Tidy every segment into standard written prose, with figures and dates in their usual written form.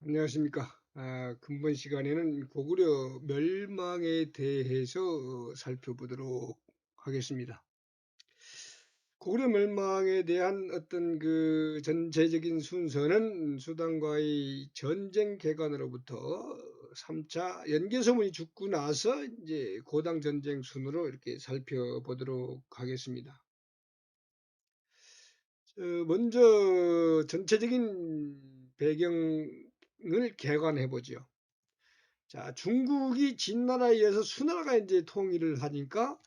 안녕하십니까. 근본 시간에는 고구려 멸망에 대해서 살펴보도록 하겠습니다. 고구려 멸망에 대한 어떤 그 전체적인 순서는 수단과의 전쟁 개관으로부터 3차 연개소문이 죽고 나서 이제 고당 전쟁 순으로 이렇게 살펴보도록 하겠습니다. 먼저 전체적인 배경을 개관해 보죠. 자, 중국이 진나라에 의해서 수나라가 이제 통일을 하니까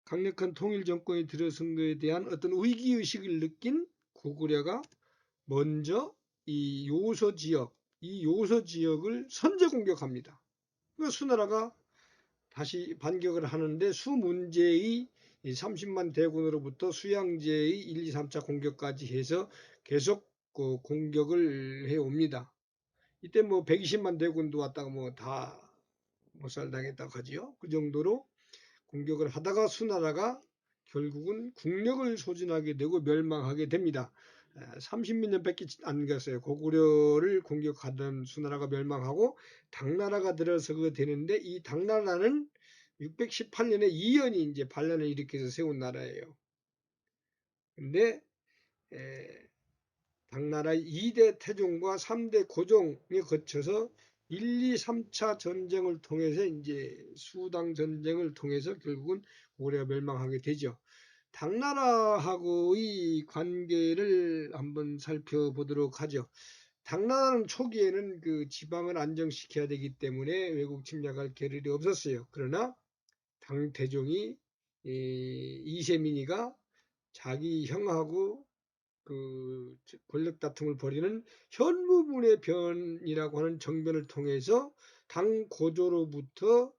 강력한 통일 정권이 들어선 것에 대한 어떤 위기의식을 느낀 고구려가 먼저 이 요소 지역, 이 요소 지역을 선제 공격합니다. 그 수나라가 다시 반격을 하는데 수문제의 30만 대군으로부터 수양제의 1, 2, 3차 공격까지 해서 계속 공격을 해옵니다. 이때 뭐 120만 대군도 왔다가 뭐다 몰살당했다고 하지요. 그 정도로 공격을 하다가 수나라가 결국은 국력을 소진하게 되고 멸망하게 됩니다. 30몇 년밖에 안 갔어요. 고구려를 공격하던 수나라가 멸망하고 당나라가 들어서게 되는데 이 당나라는 618년에 이연이 이제 반란을 일으켜서 세운 나라예요. 근데 당나라의 2대 태종과 3대 고종에 거쳐서 1, 2, 3차 전쟁을 통해서 이제 수당 전쟁을 통해서 결국은 고려가 멸망하게 되죠. 당나라하고의 관계를 한번 살펴보도록 하죠. 당나라는 초기에는 그 지방을 안정시켜야 되기 때문에 외국 침략할 겨를이 없었어요. 그러나 당태종이 이세민이가 자기 형하고 그 권력 다툼을 벌이는 현무분의 변이라고 하는 정변을 통해서 당 고조로부터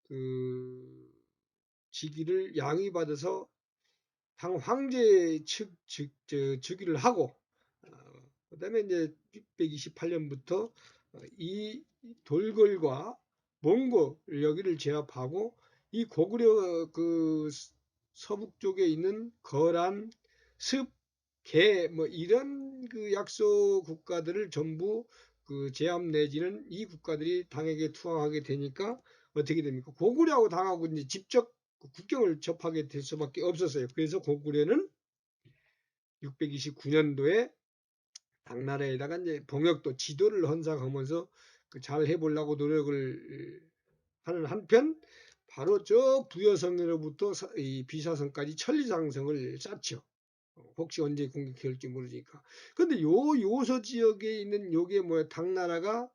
그 직위를 양위받아서 당 황제 즉위를 하고 그다음에 이제 628년부터 이 돌궐과 몽골 여기를 제압하고 이 고구려 그 서북 쪽에 있는 거란, 습, 개 뭐 이런 그 약소 국가들을 전부 그 제압 내지는 이 국가들이 당에게 투항하게 되니까 어떻게 됩니까? 고구려하고 당하고 이제 직접 국경을 접하게 될 수밖에 없었어요. 그래서 고구려는 629년도에 당나라에다가 이제 봉역도 지도를 헌상하면서 잘 해보려고 노력을 하는 한편 바로 저 부여성으로부터 이 비사성까지 천리장성을 쌓죠. 혹시 언제 공격할지 모르니까. 근데 요 요소 지역에 있는 요게 뭐야? 당나라가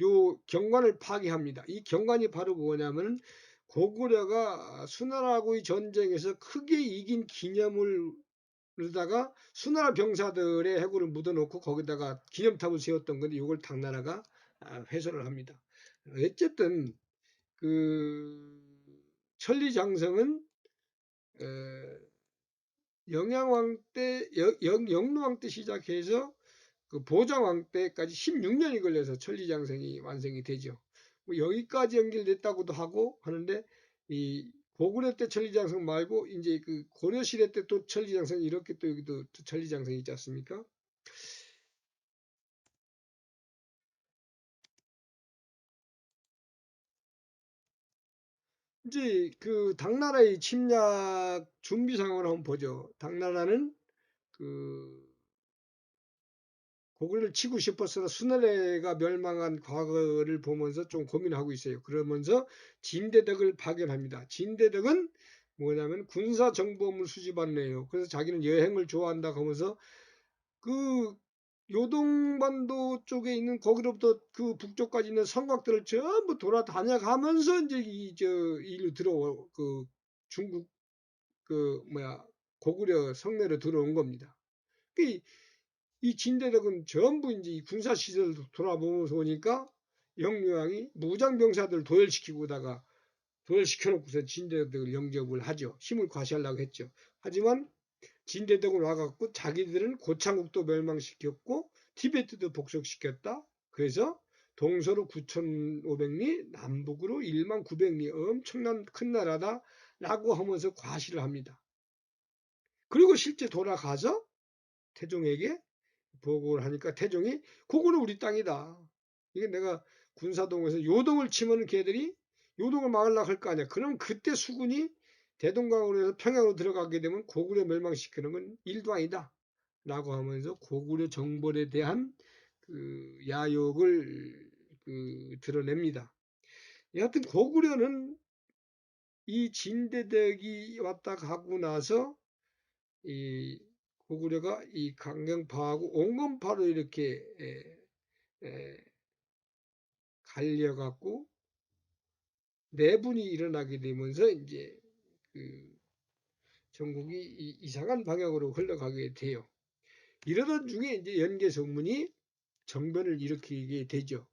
요 경관을 파괴합니다. 이 경관이 바로 뭐냐면 고구려가 수나라하고의 전쟁에서 크게 이긴 기념을 그러다가 수나라 병사들의 해골을 묻어놓고 거기다가 기념탑을 세웠던 건데 이걸 당나라가 회수를 합니다. 어쨌든 그 천리장성은 영양왕 때, 영루왕 때 시작해서 그 보장왕 때까지 16년이 걸려서 천리장성이 완성이 되죠. 뭐 여기까지 연결됐다고도 하고 하는데 이 고구려 때 천리장성 말고 이제 그 고려 시대 때 또 천리장성 이렇게 또 여기도 또 천리장성이 있지 않습니까? 이제 그 당나라의 침략 준비 상황을 한번 보죠. 당나라는 그 고구려를 치고 싶었으나 수나라가 멸망한 과거를 보면서 좀 고민하고 있어요. 그러면서 진대덕을 파견합니다. 진대덕은 뭐냐면 군사 정보물 수집하는 애예요. 그래서 자기는 여행을 좋아한다고 하면서 그 요동반도 쪽에 있는 거기로부터 그 북쪽까지 있는 성곽들을 전부 돌아다녀가면서 이제 이저 일로 들어오 그 중국 그 뭐야 고구려 성내로 들어온 겁니다. 그 이 진대덕은 전부 이제 이 군사 시설을 돌아보면서 오니까 영유왕이 무장병사들 도열시키고다가 도열시켜 놓고서 진대덕을 영접을 하죠. 힘을 과시하려고 했죠. 하지만 진대덕은 와갖고 자기들은 고창국도 멸망시켰고 티베트도 복속시켰다. 그래서 동서로 9,500리, 남북으로 1만 900리 엄청난 큰 나라다라고 하면서 과시를 합니다. 그리고 실제 돌아가서 태종에게 보고를 하니까 태종이 그거는 우리 땅이다. 이게 내가 군사동에서 요동을 치면은 걔들이 요동을 막으려고 할 거 아니야. 그럼 그때 수군이 대동강으로 해서 평양으로 들어가게 되면 고구려 멸망시키는 건 일도 아니다. 라고 하면서 고구려 정벌에 대한 그 야욕을 드러냅니다. 여하튼 고구려는 이 진대덕이 왔다 가고 나서 이 고구려가 이 강경파하고 온건파로 이렇게 갈려갖고 내분이 일어나게 되면서 이제 그 전국이 이상한 방향으로 흘러가게 돼요. 이러던 중에 이제 연개소문이 정변을 일으키게 되죠.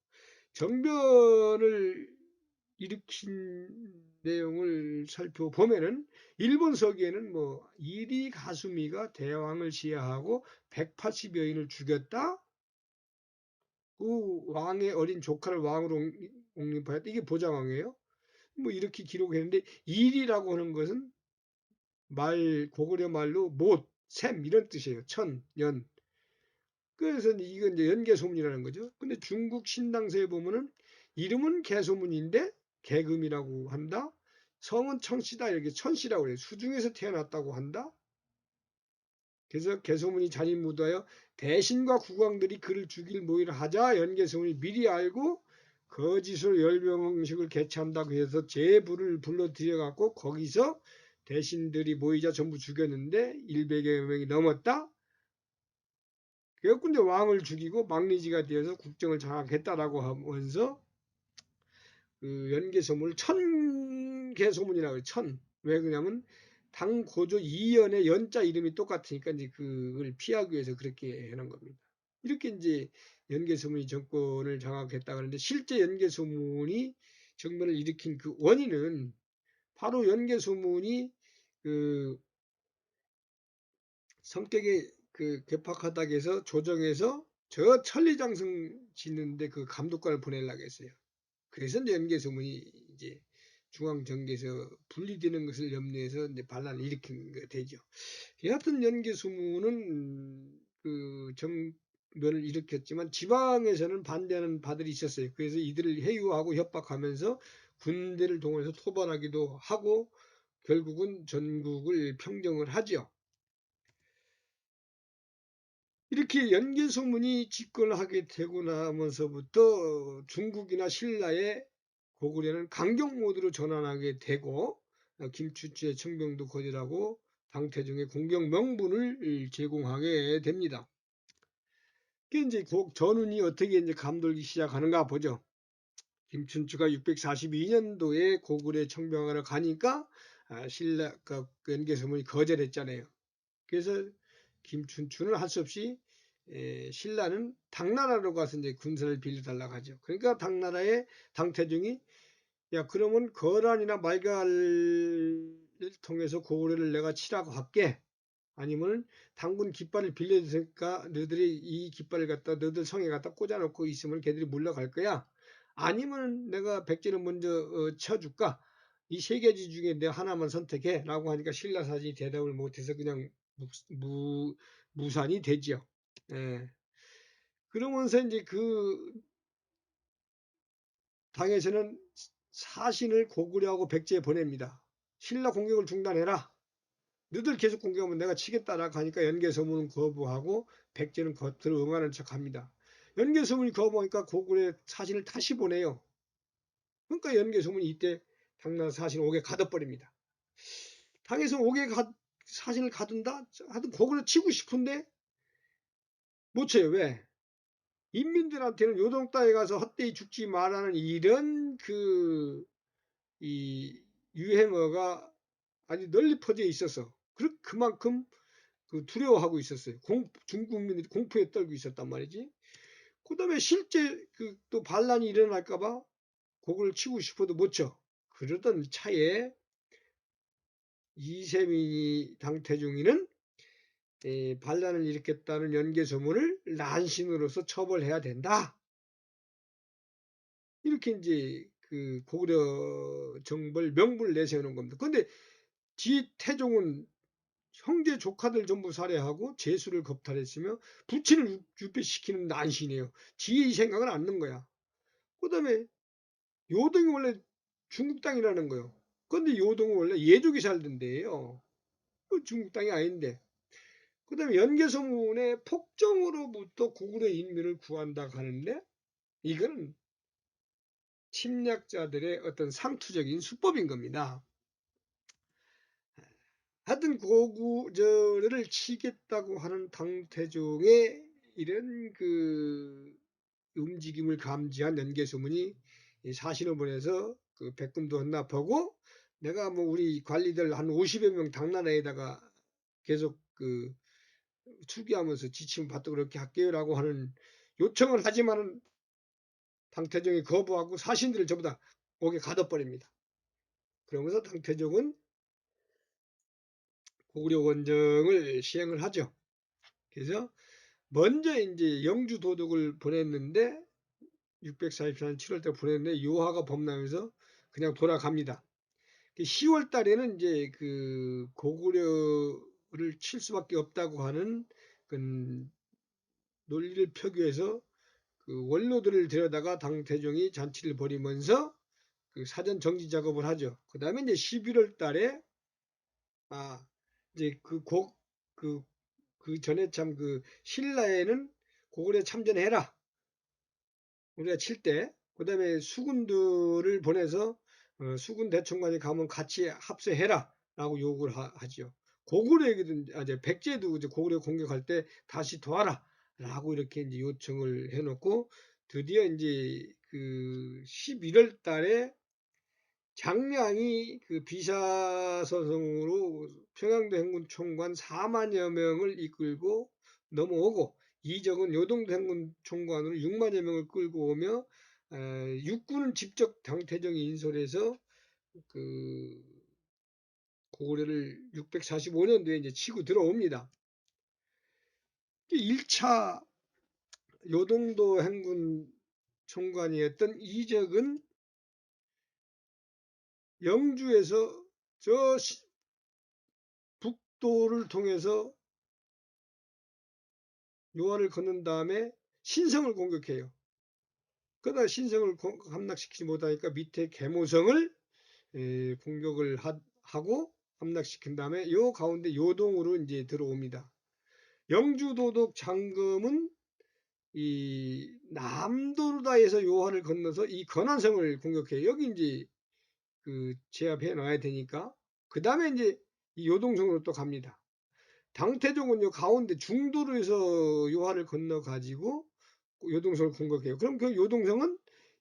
정변을 일으킨 내용을 살펴보면은 일본 서기에는 뭐 이리 가수미가 대왕을 시해하고 180여인을 죽였다. 그 왕의 어린 조카를 왕으로 옹립하였다. 이게 보장왕이에요. 뭐 이렇게 기록했는데 일이라고 하는 것은 고구려 말로 못, 샘 이런 뜻이에요. 천, 연. 그래서 이건 이제 연개소문이라는 거죠. 근데 중국 신당서에 보면은 이름은 개소문인데 개금이라고 한다. 성은 청씨다 이렇게 천씨라고 그래요. 수중에서 태어났다고 한다. 그래서 개소문이 잔인무도하여 대신과 국왕들이 그를 죽일 모의를 하자 연개소문이 미리 알고 거짓으로 열병식을 개최한다고 해서 제부를 불러들여 갖고 거기서 대신들이 모이자 전부 죽였는데 100여 명이 넘었다. 그래갖고 이제 왕을 죽이고 막리지가 되어서 국정을 장악했다라고 하면서 그 연개소문을 천개소문이라고 해요. 천. 왜 그러냐면 당 고조 이연의 연자 이름이 똑같으니까 이제 그걸 피하기 위해서 그렇게 해놓은 겁니다. 이렇게 이제 연개소문이 정권을 장악했다 그러는데 실제 연개소문이 정변을 일으킨 그 원인은 바로 연개소문이 그 성격이 그 괴팍하다고 해서 조정해서 저 천리장성 짓는데 그 감독관을 보내려고 했어요. 그래서 이제 연개소문이 이제 중앙정계에서 분리되는 것을 염려해서 이제 반란을 일으킨 게 되죠. 여하튼 연개소문은 그 정변을 일으켰지만 지방에서는 반대하는 바들이 있었어요. 그래서 이들을 해유하고 협박하면서 군대를 동원해서 토벌하기도 하고 결국은 전국을 평정을 하죠. 이렇게 연개소문이 집권을 하게 되고 나면서부터 중국이나 신라의 고구려는 강경 모드로 전환하게 되고 김춘추의 청병도 거절하고 당태종의 공격 명분을 제공하게 됩니다. 그 이제 전운이 어떻게 이제 감돌기 시작하는가 보죠. 김춘추가 642년도에 고구려 청병하러 가니까 신라 연개소문이 거절했잖아요. 그래서 김춘추는 할 수 없이 신라는 당나라로 가서 이제 군사를 빌려달라고 하죠. 그러니까 당나라의 당태종이 야 그러면 거란이나 말갈을 통해서 고구려를 내가 치라고 할게. 아니면 당군 깃발을 빌려주니까 너희들이 이 깃발을 갖다 너희들 성에 갖다 꽂아놓고 있으면 걔들이 물러갈 거야. 아니면 내가 백제를 먼저 쳐줄까? 이 세 가지 중에 내가 하나만 선택해 라고 하니까 신라사진이 대답을 못해서 그냥 무산이 되죠. 예. 그러면서 이제 그 당에서는 사신을 고구려하고 백제에 보냅니다. 신라 공격을 중단해라. 너희들 계속 공격하면 내가 치겠다라고 하니까 연개소문은 거부하고 백제는 겉으로 응하는 척합니다. 연개소문이 거부하니까 고구려 사신을 다시 보내요. 그러니까 연개소문이 이때 당나라 사신 옥에 가둬버립니다. 당에서 옥에 사신을 가둔다? 하여튼 고구려 치고 싶은데 못 쳐요. 왜? 인민들한테는 요동 땅에 가서 헛되이 죽지 말라는 이런 이 유행어가 아주 널리 퍼져 있어서 그만큼 두려워하고 있었어요. 중국민들이 공포에 떨고 있었단 말이지. 그 다음에 실제 또 반란이 일어날까봐 고구려를 치고 싶어도 못 쳐. 그러던 차에 이세민이 당태종이는 반란을 일으켰다는 연개소문을 난신으로서 처벌해야 된다. 이렇게 이제 그 고구려 정벌 명분을 내세우는 겁니다. 그런데 태종은 형제 조카들 전부 살해하고 제수를 겁탈했으며 부친을 유배시키는 난신이에요. 지의 생각은 안 는 거야. 그다음에 요동이 원래 중국 땅이라는 거예요. 근데 요동은 원래 예족이 살던 데예요. 중국 땅이 아닌데. 그다음에 연개소문에 폭정으로부터 고구려의 인민을 구한다 하는데 이거는 침략자들의 어떤 상투적인 수법인 겁니다. 하여튼 고구려를 치겠다고 하는 당태종의 이런 그 움직임을 감지한 연개소문이 사신을 보내서 그 백금도 헌납하고 내가 뭐 우리 관리들 한 50여 명 당나라에다가 계속 그 투기하면서 지침을 받도록 그렇게 할게요라고 하는 요청을 하지만은 당태종이 거부하고 사신들을 전부 다 거기에 가둬버립니다. 그러면서 당태종은 고구려 원정을 시행을 하죠. 그래서 먼저 이제 영주 도독을 보냈는데 644년 7월달 보냈는데 요하가 범람해서 그냥 돌아갑니다. 10월 달에는 이제 그 고구려를 칠 수밖에 없다고 하는 그 논리를 표기해서 그 원로들을 데려다가 당태종이 잔치를 벌이면서 그 사전 정지 작업을 하죠. 그 다음에 이제 11월 달에 이제 그 전에 참 그 신라에는 고구려 참전해라. 우리가 칠 때. 그 다음에 수군들을 보내서 수군 대총관이 가면 같이 합세해라. 라고 요구를 하죠. 고구려에게도, 이제 백제도 이제 고구려 공격할 때 다시 도와라. 라고 이렇게 이제 요청을 해놓고 드디어 이제 그 11월 달에 장량이 그 비사서성으로 평양도 행군 총관 4만여 명을 이끌고 넘어오고 이적은 요동도 행군 총관으로 6만여 명을 끌고 오며 육군은 직접 당태종이 인솔해서 그 고구려를 645년도에 이제 치고 들어옵니다. 1차 요동도 행군 총관이었던 이적은 영주에서 저 북도를 통해서 요하를 건넌 다음에 신성을 공격해요. 그러다 신성을 함락시키지 못하니까 밑에 계모성을 공격을 하고 함락시킨 다음에 요 가운데 요동으로 이제 들어옵니다. 영주도독 장금은 이 남도르다에서 요하를 건너서 이 건안성을 공격해요. 여기 이제 그 제압해 놔야 되니까 그 다음에 이제 이 요동성으로 또 갑니다. 당태종은 요 가운데 중도로에서 요하를 건너 가지고 요동성을 공격해요. 그럼 그 요동성은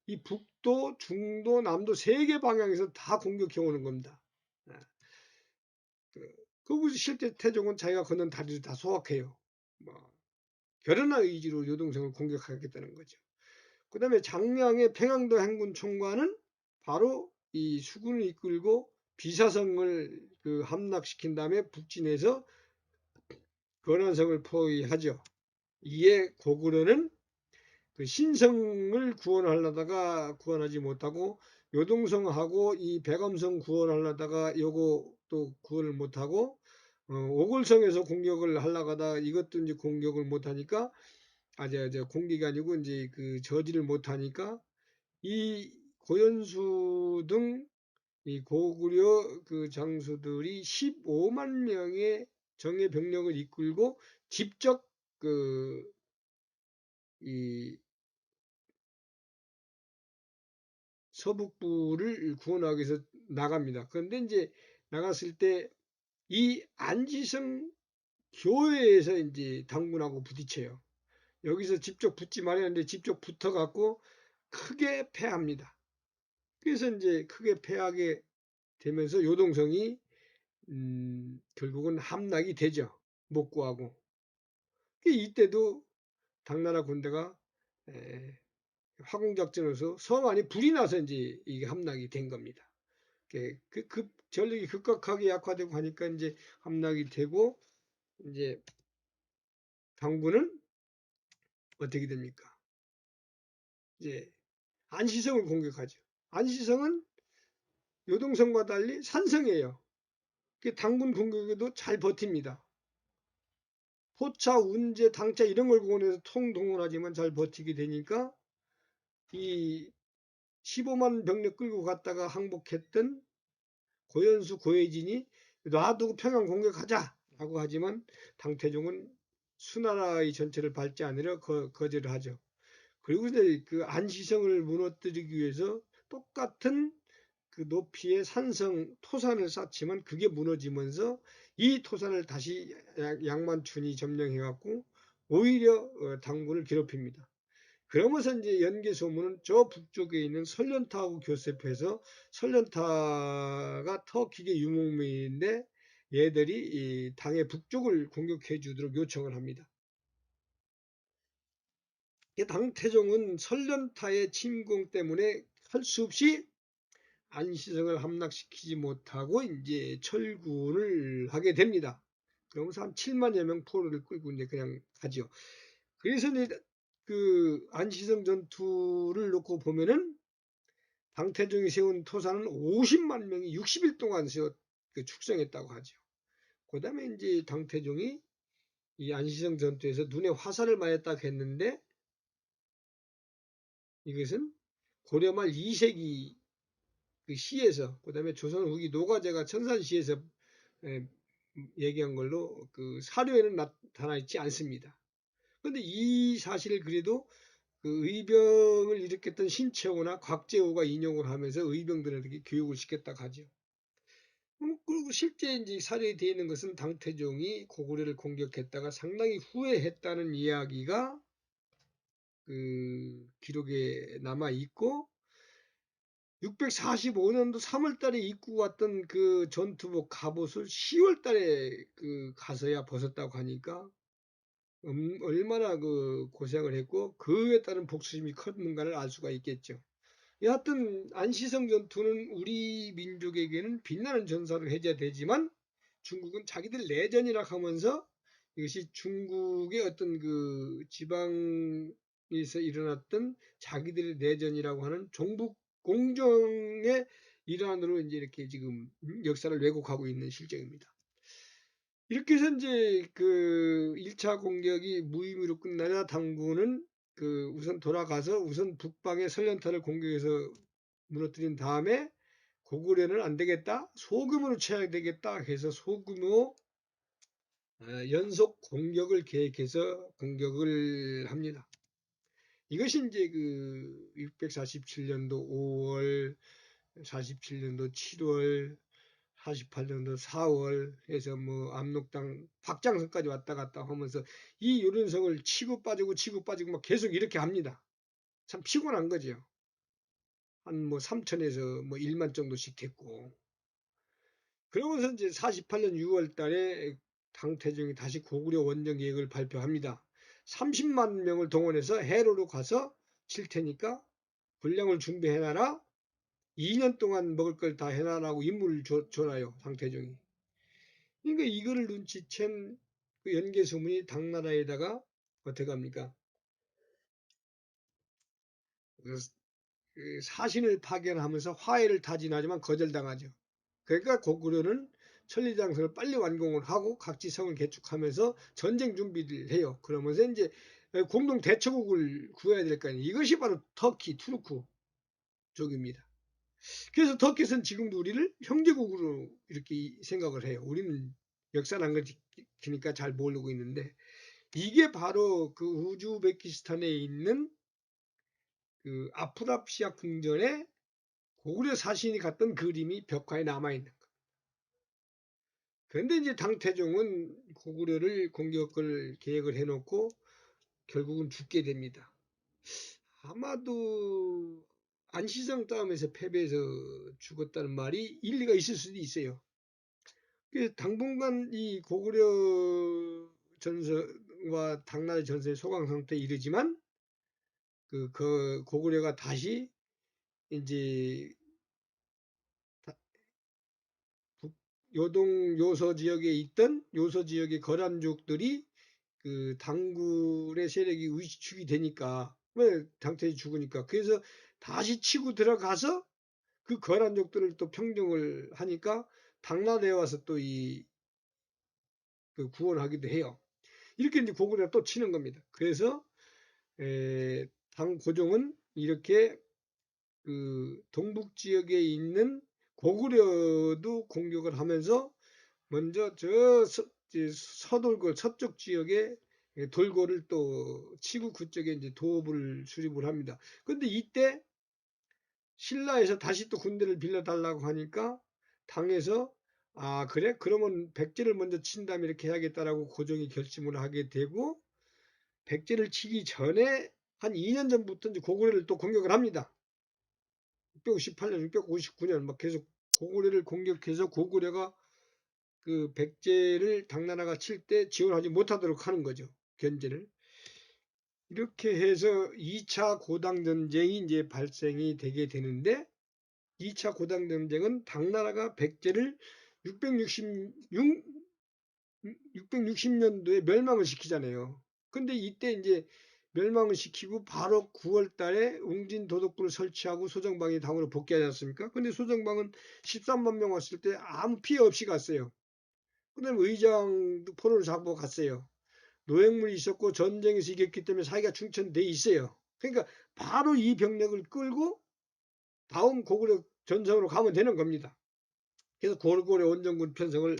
이 북도, 중도, 남도 세 개 방향에서 다 공격해 오는 겁니다. 그 실제 태종은 자기가 건넌 다리를 다 소확해요. 뭐 결연한 의지로 요동성을 공격하겠다는 거죠. 그 다음에 장량의 평양도 행군 총관은 바로 이 수군을 이끌고 비사성을 그 함락시킨 다음에 북진해서 건안성을 포위하죠. 이에 고구려는 그 신성을 구원하려다가 구원하지 못하고 요동성하고 이 백암성 구원하려다가 요거 또 구원을 못하고 오골성에서 공격을 하려고 하다가 이것도 이제 공격을 못하니까 공격이 아니고 이제 그 저지를 못하니까 이 고연수 등 이 고구려 그 장수들이 15만 명의 정예 병력을 이끌고 직접 그 이 서북부를 구원하기 위해서 나갑니다. 그런데 이제 나갔을 때 이 안지성 교회에서 이제 당군하고 부딪혀요. 여기서 직접 붙지 말았는데 직접 붙어갖고 크게 패합니다. 그래서 이제 크게 패하게 되면서 요동성이 결국은 함락이 되죠. 못 구하고. 이때도 당나라 군대가 화공작전에서 섬 안에 불이 나서 이제 이게 함락이 된 겁니다. 전력이 급격하게 약화되고 하니까 이제 함락이 되고 이제 당군은 어떻게 됩니까? 이제 안시성을 공격하죠. 안시성은 요동성과 달리 산성이에요. 당군 공격에도 잘 버팁니다. 포차, 운제, 당차 이런 걸 공원해서 통동원하지만 잘 버티게 되니까 이 15만 병력 끌고 갔다가 항복했던 고현수, 고혜진이 놔두고 평양 공격하자라고 하지만 당태종은 수나라의 전체를 밟지 않으려 거절을 하죠. 그리고 이제 그 안시성을 무너뜨리기 위해서 똑같은 그 높이의 산성 토산을 쌓지만 그게 무너지면서 이 토산을 다시 양만춘이 점령해갖고 오히려 당군을 괴롭힙니다. 그러면서 이제 연개소문은 저 북쪽에 있는 설련타하고 교섭해서 설련타가 터키계 유목민인데 얘들이 이 당의 북쪽을 공격해 주도록 요청을 합니다. 당태종은 설련타의 침공 때문에 할 수 없이 안시성을 함락시키지 못하고 이제 철군을 하게 됩니다. 그러면서 한 7만여 명 포로를 끌고 이제 그냥 가죠. 그래서 이제 그 안시성 전투를 놓고 보면은 당태종이 세운 토사는 50만 명이 60일 동안 축성했다고 하죠. 그 다음에 이제 당태종이 이 안시성 전투에서 눈에 화살을 맞았다고 했는데 이것은 고려말 2세기 그 시에서 그 다음에 조선 후기 노가제가 천산시에서 얘기한 걸로 그 사료에는 나타나 있지 않습니다. 그런데 이 사실을 그래도 그 의병을 일으켰던 신채호나 곽재호가 인용을 하면서 의병들에게 교육을 시켰다고 하죠. 그리고 실제 이제 사료에 되어 있는 것은 당태종이 고구려를 공격했다가 상당히 후회했다는 이야기가 그 기록에 남아 있고 645년도 3월달에 입고 왔던 그 전투복 갑옷을 10월달에 그 가서야 벗었다고 하니까 얼마나 그 고생을 했고 그에 따른 복수심이 컸는가를 알 수가 있겠죠. 여하튼 안시성 전투는 우리 민족에게는 빛나는 전사로 해야 되지만 중국은 자기들 내전이라 하면서 이것이 중국의 어떤 그 지방에서 일어났던 자기들의 내전이라고 하는 종북 공정의 일환으로 이제 이렇게 지금 역사를 왜곡하고 있는 실정입니다. 이렇게 해서 이제 그 1차 공격이 무의미로 끝나자 당군은 그 우선 돌아가서 우선 북방의 설련타를 공격해서 무너뜨린 다음에 고구려는 안 되겠다, 소규모로 쳐야 되겠다 해서 소규모 연속 공격을 계획해서 공격을 합니다. 이것이 이제 그 647년도 5월, 47년도 7월, 48년도 4월 해서 뭐 압록당 박장성까지 왔다 갔다 하면서 이 요령성을 치고 빠지고 막 계속 이렇게 합니다. 참 피곤한 거죠. 한 뭐 3천에서 뭐 1만 정도씩 됐고. 그러면서 이제 48년 6월 달에 당태종이 다시 고구려 원정 계획을 발표합니다. 30만 명을 동원해서 해로로 가서 칠 테니까 군량을 준비해놔라. 2년 동안 먹을 걸 다 해놔라고 임무를 줘놔요. 당태종이. 그러니까 이거를 눈치챈 그 연개소문이 당나라에다가 어떻게 합니까? 그 사신을 파견하면서 화해를 타진하지만 거절당하죠. 그러니까 고구려는 천리장성을 빨리 완공을 하고 각지성을 개축하면서 전쟁 준비를 해요. 그러면서 이제 공동 대처국을 구해야 될 거 아니에요. 이것이 바로 터키, 투르크 쪽입니다. 그래서 터키에서는 지금도 우리를 형제국으로 이렇게 생각을 해요. 우리는 역사를 안 가르치니까 잘 모르고 있는데 이게 바로 그 우즈베키스탄에 있는 그 아프랍시아 궁전에 고구려 사신이 갔던 그림이 벽화에 남아있는 거예요. 그런데 이제 당태종은 고구려를 공격을 계획을 해놓고 결국은 죽게 됩니다. 아마도 안시성 싸움에서 패배해서 죽었다는 말이 일리가 있을 수도 있어요. 당분간 이 고구려 전선과 당나라 전선의 소강 상태에 이르지만 그 고구려가 다시 이제 요동 요서 지역에 있던 요서 지역의 거란족들이 그 당군의 세력이 위축이 되니까 왜 당태이 죽으니까 그래서 다시 치고 들어가서 그 거란족들을 또 평정을 하니까 당나라에 와서 또 이 그 구원하기도 해요. 이렇게 이제 고구려가 또 치는 겁니다. 그래서 당 고종은 이렇게 그 동북 지역에 있는 고구려도 공격을 하면서 먼저 저 서돌고 서쪽 지역에 돌고를 또 치고 그쪽에 이제 도읍을 수립을 합니다. 근데 이때 신라에서 다시 또 군대를 빌려달라고 하니까 당에서 아 그래? 그러면 백제를 먼저 친 다음에 이렇게 해야겠다라고 고종이 결심을 하게 되고 백제를 치기 전에 한 2년 전부터 이제 고구려를 또 공격을 합니다. 658년, 659년 막 계속 고구려를 공격해서 고구려가 그 백제를 당나라가 칠 때 지원하지 못하도록 하는 거죠. 견제를. 이렇게 해서 2차 고당 전쟁이 이제 발생이 되게 되는데 2차 고당 전쟁은 당나라가 백제를 660년도에 멸망을 시키잖아요. 근데 이때 이제 멸망을 시키고 바로 9월 달에 웅진 도독군을 설치하고 소정방이 당으로 복귀하지 않습니까? 근데 소정방은 13만 명 왔을 때 아무 피해 없이 갔어요. 그다음에 의장도 포로를 잡고 갔어요. 노획물이 있었고 전쟁에서 이겼기 때문에 사기가 충천돼 있어요. 그러니까 바로 이 병력을 끌고 다음 고구려 전선으로 가면 되는 겁니다. 그래서 고구려 원정군 편성을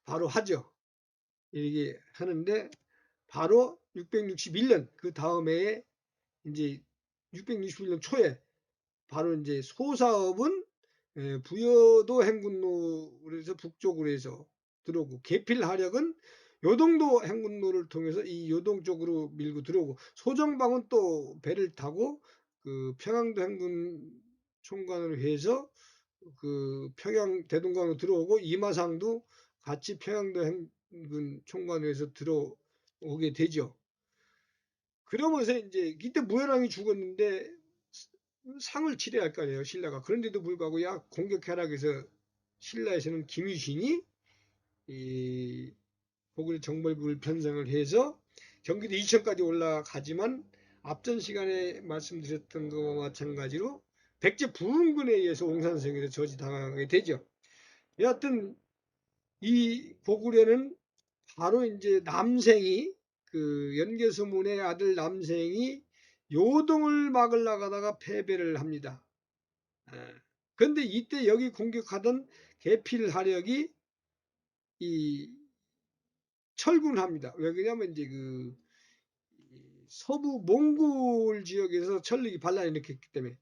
바로 하죠. 이렇게 하는데 바로 661년 그 다음에 이제 661년 초에 바로 이제 소사업은 부여도 행군로로 해서 북쪽으로 해서 들어오고 계필하력은 요동도 행군로를 통해서 이 요동 쪽으로 밀고 들어오고 소정방은 또 배를 타고 그 평양도 행군 총관으로 해서 그 평양 대동강으로 들어오고 이마상도 같이 평양도 행군 총관으로 해서 들어오게 되죠. 그러면서 이제 이때 무열왕이 죽었는데 상을 치러야 할 거 아니에요, 신라가. 그런데도 불구하고 야 공격해라 그래서 신라에서는 김유신이 이 고구려 정벌국을 편성을 해서 경기도 이천까지 올라가지만 앞전 시간에 말씀드렸던 것과 마찬가지로 백제 부흥군에 의해서 옹산성에서 저지당하게 되죠. 여하튼 이 고구려는 바로 이제 남생이 그 연개소문의 아들 남생이 요동을 막으려다가 패배를 합니다. 그런데 이때 여기 공격하던 계필하력이 이 철군을 합니다. 왜 그러냐면 이제 그 서부 몽골 지역에서 천력이 반란을 일으켰기 때문에.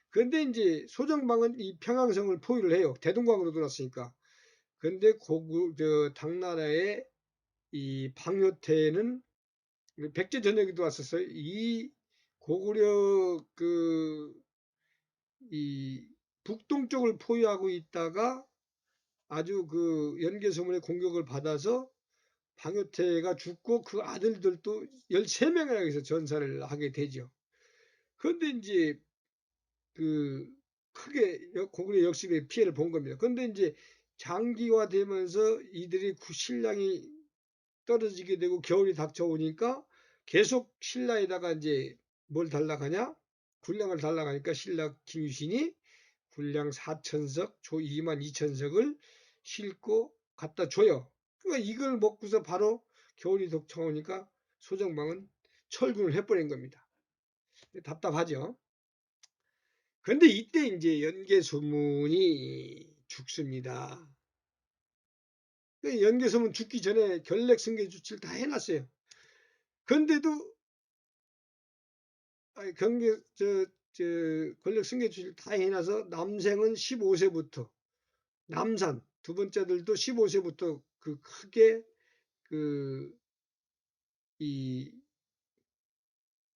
그런데 이제 소정방은 이 평양성을 포위를 해요. 대동강으로 들어왔으니까. 그런데 당나라의 이 방요태는 백제 전역에도 왔었어요. 이 고구려 이 북동쪽을 포위하고 있다가 아주 그 연개소문의 공격을 받아서 방요태가 죽고 그 아들들도 13명이나 해서 전사를 하게 되죠. 그런데 이제 그 크게 고구려 역습에 피해를 본 겁니다. 그런데 이제 장기화되면서 이들이 신량이 떨어지게 되고 겨울이 닥쳐오니까 계속 신라에다가 이제 뭘 달라가냐? 군량을 달라가니까 신라 김유신이 군량 4천석, 조 2만 2천석을 싣고 갖다 줘요. 그러니까 이걸 먹고서 바로 겨울이 닥쳐오니까 소정방은 철군을 해버린 겁니다. 답답하죠. 그런데 이때 이제 연개소문이 죽습니다. 연개소문 죽기 전에 결렉승계 조치를 다 해놨어요. 그런데도 권력승계 조치를 다 해놔서 남생은 15세부터 남산 두 번째들도 15세부터 그 크게 이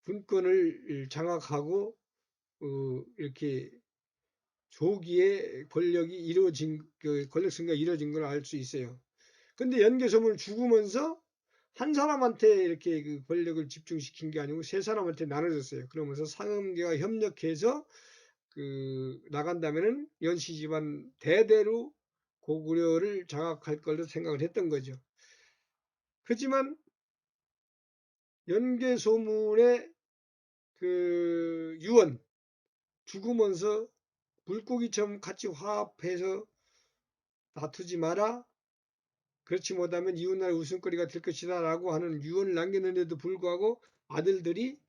군권을 장악하고 이렇게 조기에 권력이 이루어진 권력승계가 이루어진 걸 알 수 있어요. 근데 연개소문을 죽으면서 한 사람한테 이렇게 그 권력을 집중시킨 게 아니고 세 사람한테 나눠졌어요. 그러면서 상음계가 협력해서 나간다면은 연씨 집안 대대로 고구려를 장악할 걸로 생각을 했던 거죠. 그렇지만 연개소문의 그 유언 죽으면서 물고기처럼 같이 화합해서 다투지 마라. 그렇지 못하면 이웃나라 웃음거리가 될 것이다 라고 하는 유언을 남겼는데도 불구하고 아들들이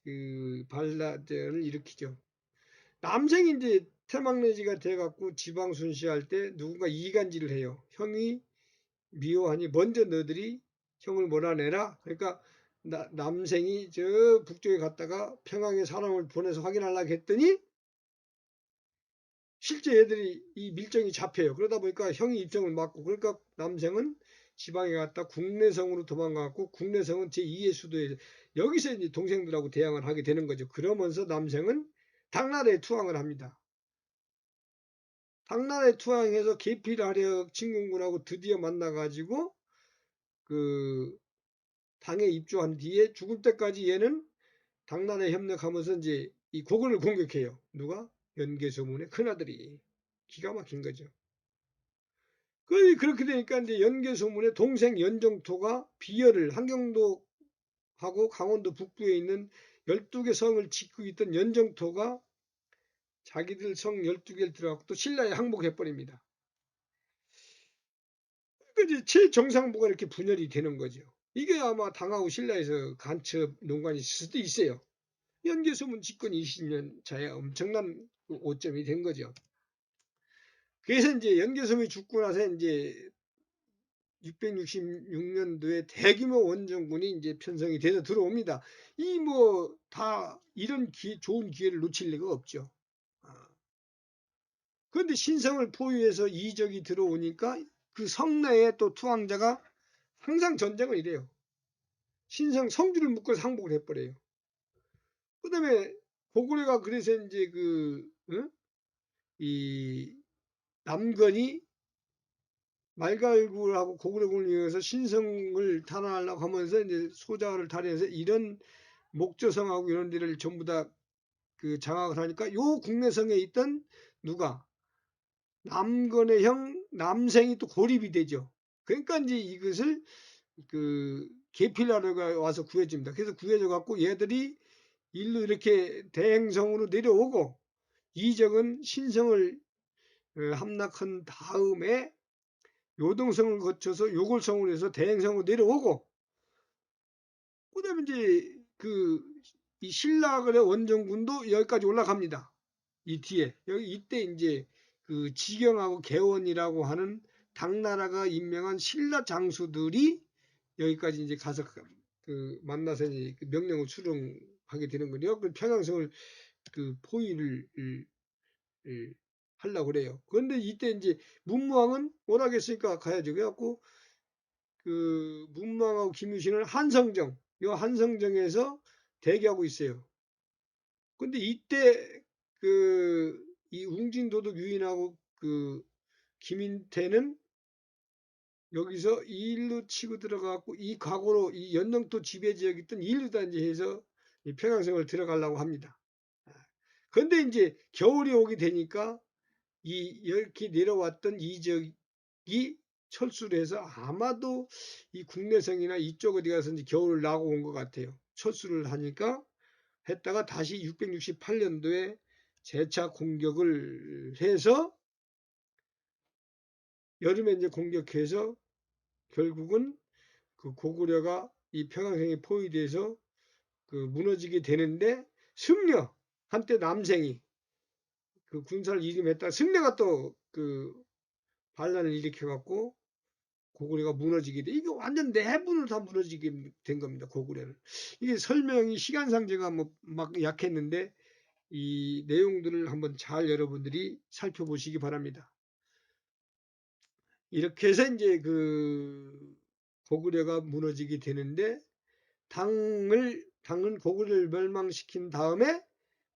그 반란을 일으키죠. 남생이 이제 태망내지가 돼갖고 지방 순시할 때 누군가 이간질을 해요. 형이 미워하니 먼저 너들이 형을 몰아내라. 그러니까 남생이 저 북쪽에 갔다가 평양에 사람을 보내서 확인하려고 했더니 실제 애들이 이 밀정이 잡혀요. 그러다 보니까 형이 입성을 맞고, 그러니까 남생은 지방에 갔다 국내성으로 도망가고, 국내성은 제2의 수도에 여기서 이제 동생들하고 대항을 하게 되는 거죠. 그러면서 남생은 당나라에 투항을 합니다. 당나라에 투항해서 계피라력 진군군하고 드디어 만나가지고 그 당에 입주한 뒤에 죽을 때까지 얘는 당나라에 협력하면서 이제 이 고구려를 공격해요. 누가? 연개소문의 큰아들이. 기가 막힌 거죠. 그렇게 되니까 이제 연개소문의 동생 연정토가 비열을, 함경도하고 강원도 북부에 있는 12개 성을 짓고 있던 연정토가 자기들 성 12개를 들어가고 또 신라에 항복해버립니다. 그러니까 이제 최정상부가 이렇게 분열이 되는 거죠. 이게 아마 당하고 신라에서 간첩 농간이 있을 수도 있어요. 연개소문 집권 20년 차에 엄청난 오점이 된 거죠. 그래서 이제 연개소문이 죽고 나서 이제 666년도에 대규모 원정군이 이제 편성이 돼서 들어옵니다. 이 뭐 다 이런 좋은 기회를 놓칠 리가 없죠. 그런데 신성을 포위해서 이적이 들어오니까 그 성내에 또 투항자가 항상 전쟁을 이래요. 신성 성주를 묶어서 항복을 해버려요. 그다음에 고구려가 그래서 이제 이 남건이 말갈구하고 고구려군을 이용해서 신성을 탄환하려고 하면서 이제 소자를 탈해서 이런 목조성하고 이런 데를 전부 다 그 장악을 하니까 요 국내성에 있던 누가 남건의 형 남생이 또 고립이 되죠. 그러니까 이제 이것을 그 게필라르가 와서 구해줍니다. 그래서 구해줘 갖고 얘들이 일로 이렇게 대행성으로 내려오고, 이적은 신성을 함락한 다음에 요동성을 거쳐서 요골성으로 해서 대행성으로 내려오고, 그다음에 이제 이 신라의 원정군도 여기까지 올라갑니다. 이 뒤에 이때 이제 그 지경하고 개원이라고 하는 당나라가 임명한 신라 장수들이 여기까지 이제 가서 그 만나서 이제 명령을 수령하게 되는 거죠. 그 평양성을 그 포위를 하려고 그래요. 그런데 이때 이제 문무왕은 원하겠으니까 가야죠. 그래갖고 그 문무왕하고 김유신은 한성정, 요 한성정에서 대기하고 있어요. 근데 이때 이 웅진도독 유인하고 그 김인태는 여기서 이 일로 치고 들어가고 이 과거로 이 연령도 지배 지역이 있던 일루단지해서 이 평양성을 들어가려고 합니다. 그런데 이제 겨울이 오게 되니까 이렇게 내려왔던 이적이 철수를 해서 아마도 이 국내성이나 이쪽 어디 가서 이제 겨울을 나고 온 것 같아요. 철수를 하니까 했다가 다시 668년도에 재차 공격을 해서 여름에 이제 공격해서 결국은 그 고구려가 이 평양성에 포위돼서 그 무너지게 되는데, 승려 한때 남생이 그 군사를 일임했다 승려가 또 그 반란을 일으켜갖고 고구려가 무너지게 돼. 이게 완전 내분으로 다 무너지게 된 겁니다. 고구려는. 이게 설명이 시간상 제가 뭐 막 약했는데 이 내용들을 한번 잘 여러분들이 살펴보시기 바랍니다. 이렇게 해서 이제 그 고구려가 무너지게 되는데, 당은 고구려를 멸망시킨 다음에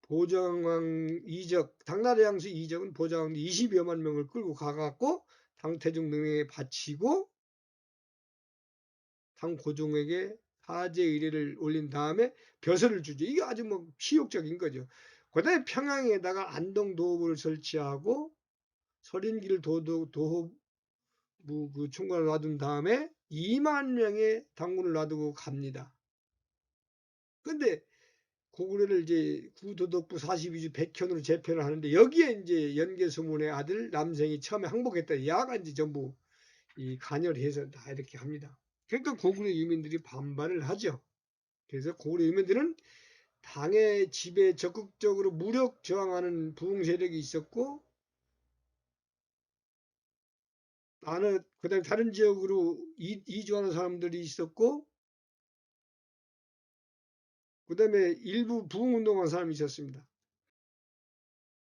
보정왕 이적, 당나라 양수 이적은 보정왕 20여만 명을 끌고 가갖고 당태종 능에게 바치고 당고종에게 하제 의례를 올린 다음에 벼슬을 주죠. 이게 아주 뭐 치욕적인 거죠. 그다음에 평양에다가 안동도읍을 설치하고 서린길 도호부 그 총괄을 놔둔 다음에 2만 명의 당군을 놔두고 갑니다. 근데 고구려를 이제 구도독부 42주 백현으로 재편을 하는데, 여기에 이제 연개소문의 아들 남생이 처음에 항복했다. 야가 이제 전부 이 간여해서 다 이렇게 합니다. 그러니까 고구려 유민들이 반발을 하죠. 그래서 고구려 유민들은 당의 지배에 적극적으로 무력 저항하는 부흥 세력이 있었고, 그다음에 다른 지역으로 이주하는 사람들이 있었고, 그다음에 일부 부흥운동한 사람이 있었습니다.